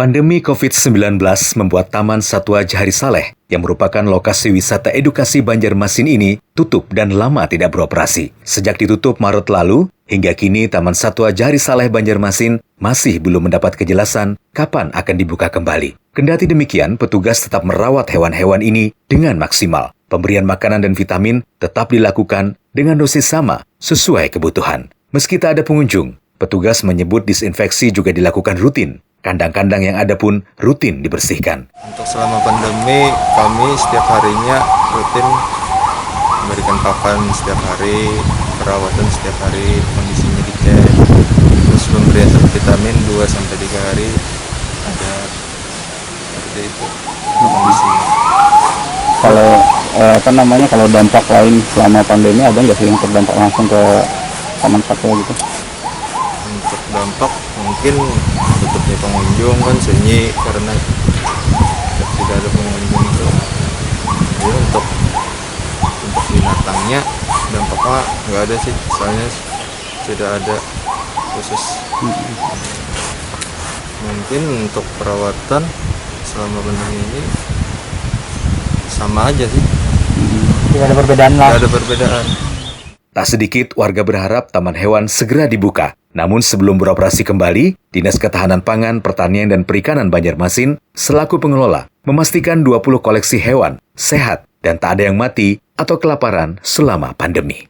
Pandemi COVID-19 membuat Taman Satwa Jahari Saleh yang merupakan lokasi wisata edukasi Banjarmasin ini tutup dan lama tidak beroperasi. Sejak ditutup Maret lalu, hingga kini Taman Satwa Jahari Saleh Banjarmasin masih belum mendapat kejelasan kapan akan dibuka kembali. Kendati demikian, petugas tetap merawat hewan-hewan ini dengan maksimal. Pemberian makanan dan vitamin tetap dilakukan dengan dosis sama sesuai kebutuhan. Meski tak ada pengunjung, petugas menyebut disinfeksi juga dilakukan rutin. Kandang-kandang yang ada pun rutin dibersihkan. Untuk selama pandemi, kami setiap harinya rutin memberikan pakan setiap hari, perawatan setiap hari, kondisinya dicek, terus pemberian vitamin 2-3 hari ada seperti itu kondisinya. Kalau dampak lain selama pandemi ada nggak sih yang terdampak langsung ke taman satwa gitu? Untuk dampak mungkin tutupnya pengunjung kan sunyi karena tidak ada pengunjung itu. Jadi untuk binatangnya dampaknya nggak ada sih, soalnya tidak ada khusus. Mungkin untuk perawatan selama pandemi ini sama aja sih. Tidak ada perbedaan lah. Tidak ada perbedaan. Tak sedikit warga berharap taman hewan segera dibuka. Namun sebelum beroperasi kembali, Dinas Ketahanan Pangan, Pertanian dan Perikanan Banjarmasin selaku pengelola memastikan 20 koleksi hewan sehat dan tak ada yang mati atau kelaparan selama pandemi.